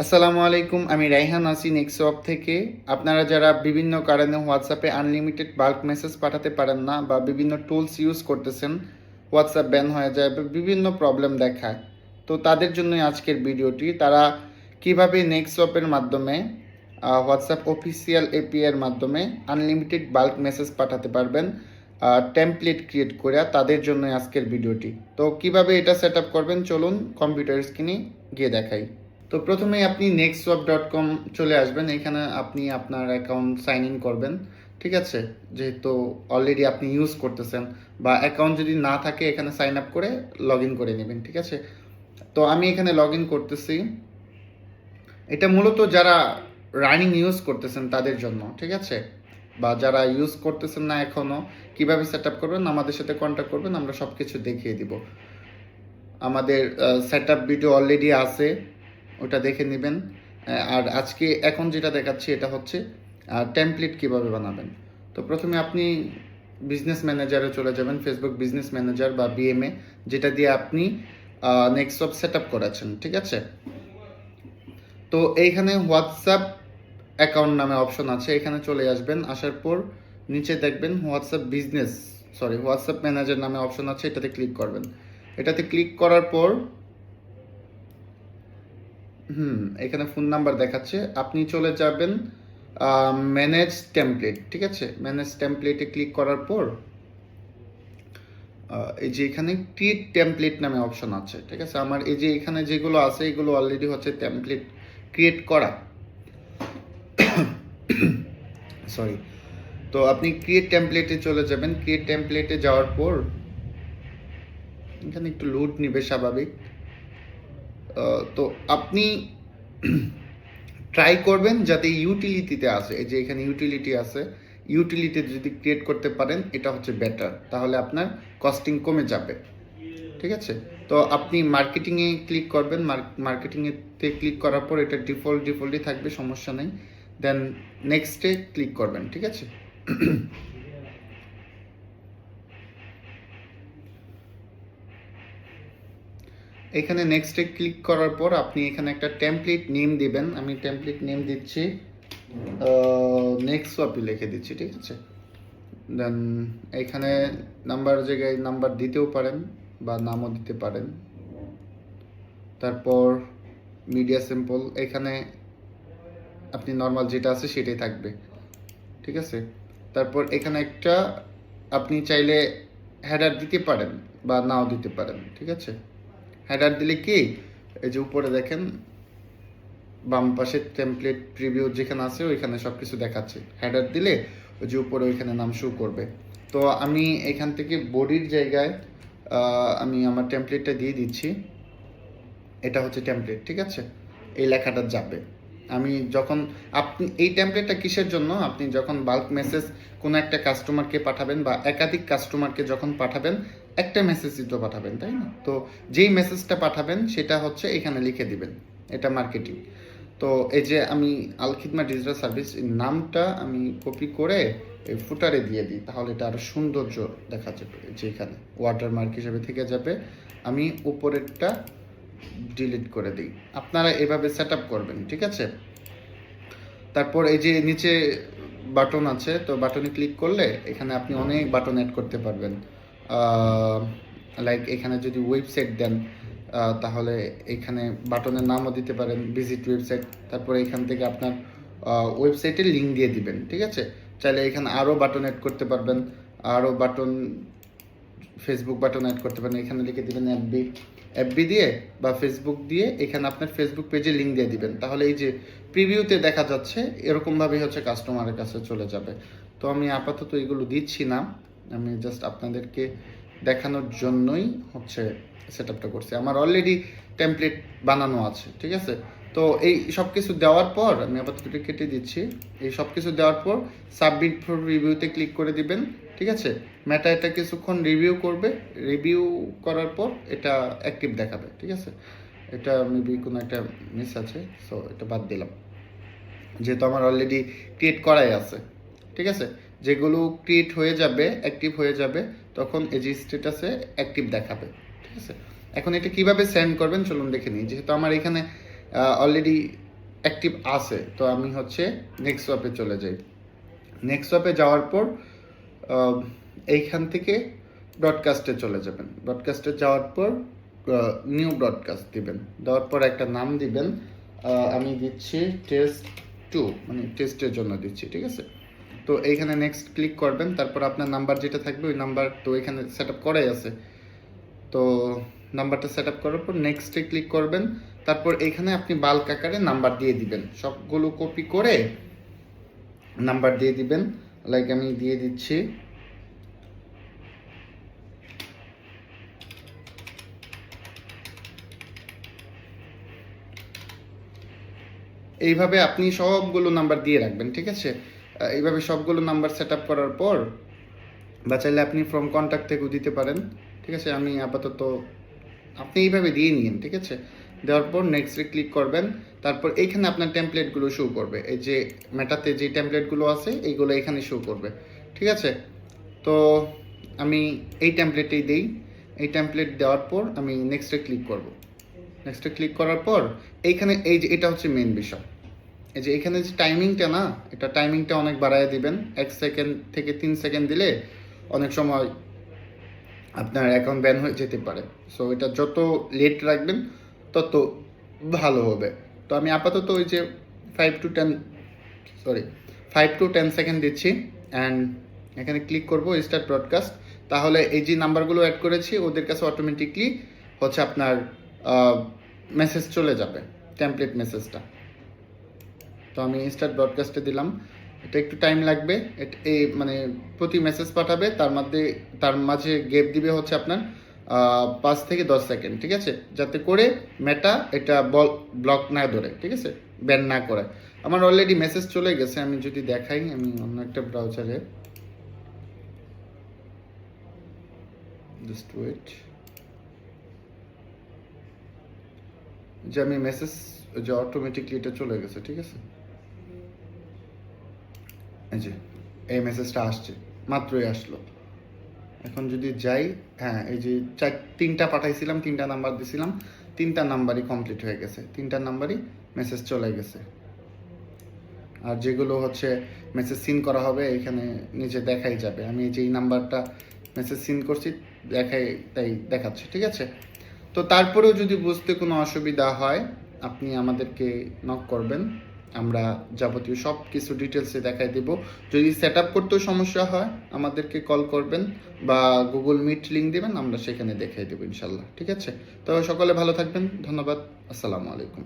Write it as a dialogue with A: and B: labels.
A: আসসালামু আলাইকুম, আমি রাইহান আছি নেক্সট থেকে। আপনারা যারা বিভিন্ন কারণে হোয়াটসঅ্যাপে আনলিমিটেড বাল্ক মেসেজ পাঠাতে পারেন না বা বিভিন্ন টুলস ইউজ করতেছেন, হোয়াটসঅ্যাপ ব্যান হয়ে যায় বা বিভিন্ন প্রবলেম দেখায়, তো তাদের জন্যই আজকের ভিডিওটি। তারা কিভাবে নেক্সট মাধ্যমে হোয়াটসঅ্যাপ অফিসিয়াল এপিআইয়ের মাধ্যমে আনলিমিটেড বাল্ক মেসেজ পাঠাতে পারবেন টেমপ্লেট ক্রিয়েট করে, তাদের জন্যই আজকের ভিডিওটি। তো কিভাবে এটা সেট আপ করবেন চলুন কম্পিউটার স্ক্রিনে গিয়ে দেখাই। তো প্রথমেই আপনি nextswap.com চলে আসবেন। এখানে আপনি আপনার অ্যাকাউন্ট সাইন ইন করবেন, ঠিক আছে? যেহেতু অলরেডি আপনি ইউজ করতেছেন, বা অ্যাকাউন্ট যদি না থাকে এখানে সাইন আপ করে লগ ইন করে নেবেন, ঠিক আছে? তো আমি এখানে লগ ইন করতেছি। এটা মূলত যারা রানিং ইউজ করতেছেন তাদের জন্য, ঠিক আছে? বা যারা ইউজ করতেছেন না এখনও, কিভাবে সেট আপ করবেন আমাদের সাথে কন্ট্যাক্ট করবেন, আমরা সব কিছু দেখিয়ে দিব। আমাদের সেট আপ ভিডিও অলরেডি আছে, ওটা দেখে নেবেন। আর আজকে এখন যেটা দেখাচ্ছি এটা হচ্ছে টেমপ্লেট কিভাবে বানাবেন। তো প্রথমে আপনি বিজনেস ম্যানেজারে চলে যাবেন, ফেসবুক বিজনেস ম্যানেজার বা বিএমএ, যেটা দিয়ে আপনি নেক্সট সেট আপ করেছেন, ঠিক আছে? তো এইখানে হোয়াটসঅ্যাপ অ্যাকাউন্ট নামে অপশন আছে, এখানে চলে আসবেন। আসার পর নিচে দেখবেন হোয়াটসঅ্যাপ ম্যানেজার নামে অপশন আছে, এটাতে ক্লিক করবেন। এটাতে ক্লিক করার পর এখানে ফোন নাম্বার দেখাচ্ছে, আপনি চলে যাবেন ম্যানেজ টেমপ্লেট, ঠিক আছে? ম্যানেজ টেমপ্লেটে ক্লিক করার পর এই যে এখানে ক্রিয়েট টেমপ্লেট নামে অপশন আছে, ঠিক আছে? আমার এই যে এখানে যেগুলো আছে এগুলো অলরেডি হচ্ছে টেমপ্লেট ক্রিয়েট করা, সরি। তো আপনি ক্রিয়েট টেমপ্লেটে চলে যাবেন। ক্রিয়েট টেমপ্লেটে যাওয়ার পর এখানে একটু লোড নিবে, স্বাভাবিক। তো আপনি ট্রাই করবেন যাতে ইউটিলিটিতে আসে। এই যে এখানে ইউটিলিটি আছে, ইউটিলিটি যদি ক্রিয়েট করতে পারেন এটা হচ্ছে বেটার, তাহলে আপনার কস্টিং কমে যাবে, ঠিক আছে? তো আপনি মার্কেটিংয়ে ক্লিক করবেন। মার্কেটিংয়েতে ক্লিক করার পর এটা ডিফল্টই থাকবে, সমস্যা নেই। দেন নেক্সটে ক্লিক করবেন, ঠিক আছে? এখানে নেক্সটে ক্লিক করার পর আপনি এখানে একটা টেমপ্লেট নেম দিবেন। আমি টেমপ্লেট নেম দিচ্ছি নেক্সট ওয়াপি লিখে দিচ্ছি, ঠিক আছে? দেন এখানে নাম্বার জায়গায় নাম্বার দিতেও পারেন বা নামও দিতে পারেন। তারপর মিডিয়া সিম্পল, এখানে আপনি নর্মাল যেটা আছে সেটাই থাকবে, ঠিক আছে? তারপর এখানে একটা আপনি চাইলে হেডার দিতে পারেন বা নাও দিতে পারেন, ঠিক আছে? হেডার দিলে কি, এই যে উপরে দেখেন বাম পাশে টেমপ্লেট প্রিভিউ যেখানে আছে ওইখানে সব কিছু দেখাচ্ছে। হেডার দিলে ওই যে উপরে ওইখানে নাম শো করবে। তো আমি এখান থেকে বডির জায়গায় আমি আমার টেমপ্লেটটা দিয়ে দিচ্ছি। এটা হচ্ছে টেমপ্লেট, ঠিক আছে? এই লেখাটা যাবে। আমি যখন আপনি এই টেমপ্লেটটা কিসের জন্য, আপনি যখন বাল্ক মেসেজ কোনো একটা কাস্টমারকে পাঠাবেন বা একাধিক কাস্টমারকে যখন পাঠাবেন, একটা মেসেজই তো পাঠাবেন, তাই না? তো যেই মেসেজটা পাঠাবেন সেটা হচ্ছে এখানে লিখে দিবেন, এটা মার্কেটিং। তো এই যে আমি আল খিদমা ডিজিটাল সার্ভিস নামটা আমি কপি করে এই ফুটারে দিয়ে দিই, তাহলে এটা আরও সৌন্দর্য দেখা যাবে। যে এখানে ওয়াটারমার্ক হিসেবে থেকে যাবে। আমি উপরেরটা ডিলিট করে দিই। আপনারা এভাবে সেট আপ করবেন, ঠিক আছে? তারপর এই যে নিচে বাটন আছে, তো বাটনে ক্লিক করলে এখানে আপনি অনেক বাটন অ্যাড করতে পারবেন। লাইক এখানে যদি ওয়েবসাইট দেন তাহলে এখানে বাটনের নামও দিতে পারেন, ভিজিট ওয়েবসাইট। তারপরে এখান থেকে আপনার ওয়েবসাইটের লিঙ্ক দিয়ে দিবেন, ঠিক আছে? চাইলে এখানে আরও বাটন অ্যাড করতে পারবেন, আরও বাটন, ফেসবুক বাটন অ্যাড করতে পারেন। এখানে লিখে দেবেন এফবি দিয়ে বা ফেসবুক দিয়ে এখানে আপনার ফেসবুক পেজে লিঙ্ক দিয়ে দিবেন, তাহলে এই যে প্রিভিউতে দেখা যাচ্ছে এরকমভাবেই হচ্ছে কাস্টমারের কাছে চলে যাবে। তো আমি আপাতত এগুলো দিচ্ছি না, আমি জাস্ট আপনাদেরকে দেখানোর জন্যই হচ্ছে সেট আপটা করছি। আমার অলরেডি টেমপ্লেট বানানো আছে, ঠিক আছে? তো এই সব কিছু দেওয়ার পর আমি আপাতত কেটে দিচ্ছি। এই সব কিছু দেওয়ার পর সাবমিট ফর রিভিউতে ক্লিক করে দিবেন, ঠিক আছে? মেটা এটা কিছুক্ষণ রিভিউ করবে, রিভিউ করার পর এটা অ্যাক্টিভ দেখাবে, ঠিক আছে? এটা মেবি কোনো একটা মিস আছে, সো এটা বাদ দিলাম, যেহেতু আমার অলরেডি ক্রিয়েট করাই আছে, ঠিক আছে? যেগুলো ক্রিয়েট হয়ে যাবে, অ্যাক্টিভ হয়ে যাবে, তখন এই যে স্ট্যাটাসে অ্যাক্টিভ দেখাবে, ঠিক আছে? এখন এটা কিভাবে সেন্ড করবেন চলুন দেখে নিই। যেহেতু আমার এখানে অলরেডি অ্যাক্টিভ আছে। তো আমি হচ্ছে নেক্সট সোয়াপে চলে যাই। নেক্সট সোয়াপে যাওয়ার পর এইখান থেকে ব্রডকাস্টে চলে যাবেন। ব্রডকাস্টে যাওয়ার পর নিউ ব্রডকাস্ট দিবেন, দেওয়ার পর একটা নাম দিবেন। আমি দিচ্ছি টেস্ট 2, মানে টেস্টের জন্য দিচ্ছি, ঠিক আছে। তো এইখানে নেক্সট ক্লিক করবেন, তারপর আপনার নাম্বার যেটা থাকবে ওই নাম্বার তো এখানে সেট আপ করাই আছে। তো নাম্বারটা সেট আপ করার পর নেক্সটে ক্লিক করবেন, তারপর এখানে আপনি বাল্ক আকারে নাম্বার দিয়ে দিবেন, সবগুলো কপি করে নাম্বার দিয়ে দিবেন। লাইক আমি দিয়ে দিচ্ছি এইভাবে আপনি সবগুলো নাম্বার দিয়ে রাখবেন, ঠিক আছে। এইভাবে সবগুলো নাম্বার সেট আপ করার পর বা চাইলে আপনি ফ্রম কন্ট্যাক্ট থেকেও দিতে পারেন, ঠিক আছে। আমি আপাতত আপনি এইভাবে দিয়ে নিন, ঠিক আছে। দেওয়ার পর নেক্সটে ক্লিক করবেন, তারপর এইখানে আপনার টেমপ্লেটগুলো শো করবে। এই যে মেটাতে যে টেমপ্লেটগুলো আছে এইগুলো এখানে শো করবে, ঠিক আছে। তো আমি এই টেমপ্লেটেই দিই। এই টেমপ্লেট দেওয়ার পর আমি নেক্সটে ক্লিক করব। নেক্সটে ক্লিক করার পর এইখানে এই যে এটা হচ্ছে মেন বিষয়, এই যে এখানে যে টাইমিংটা না, এটা টাইমিংটা অনেক বাড়ায় দিবেন। 1 সেকেন্ড থেকে 3 সেকেন্ড দিলে অনেক সময় আপনার অ্যাকাউন্ট ব্যান হয়ে যেতে পারে। সো এটা যত লেট রাখবেন তত ভালো হবে। তো আমি আপাতত ওই যে 5 টু 10 সেকেন্ড দিচ্ছি অ্যান্ড এখানে ক্লিক করব স্টার্ট ব্রডকাস্ট। তাহলে এই যে নাম্বারগুলো অ্যাড করেছি ওদের কাছে অটোমেটিকলি হচ্ছে আপনার মেসেজ চলে যাবে, টেমপ্লেট মেসেজটা। তো আমি স্টার্ট ব্রডকাস্টে দিলাম। এটা একটু টাইম লাগবে, এই মানে প্রতি মেসেজ পাঠাবে, তার মাঝে গ্যাপ দিবে হচ্ছে আপনার 5 থেকে 10 সেকেন্ড, ঠিক আছে, যাতে করে মেটা এটা ব্লক না ধরে, ঠিক আছে, ব্যান না করে। আমার অলরেডি মেসেজ চলে গেছে, আমি যদি দেখাই, আমি অন্য একটা ব্রাউজারে জাস্ট ওয়েট, যে আমি মেসেজ যে অটোমেটিকলি এটা চলে গেছে, ঠিক আছে। এই যে এই মেসেজটা আসছে, মাত্রই আসলো। এখন যদি যাই, হ্যাঁ এই যে 3টা পাঠাইছিলাম, 3টা নাম্বার দিছিলাম, 3টা নাম্বারই কমপ্লিট হয়ে গেছে, 3টা নাম্বারই মেসেজ চলে গেছে। আর যেগুলো হচ্ছে মেসেজ সিন করা হবে এখানে নিচে দেখাই যাবে। আমি এই যে এই নাম্বারটা মেসেজ সিন করছি তাই দেখাচ্ছে, ঠিক আছে। তো তারপরেও যদি বুঝতে কোনো অসুবিধা হয় আপনি আমাদেরকে নক করবেন, আমরা যাবতীয় সব কিছু ডিটেলসে দেখাই দেব। যদি সেট আপ করতেও সমস্যা হয় আমাদেরকে কল করবেন বা গুগল মিট লিঙ্ক দেবেন, আমরা সেখানে দেখাই দেবো ইনশাল্লাহ, ঠিক আছে। তো সকলে ভালো থাকবেন, ধন্যবাদ, আসসালামু আলাইকুম।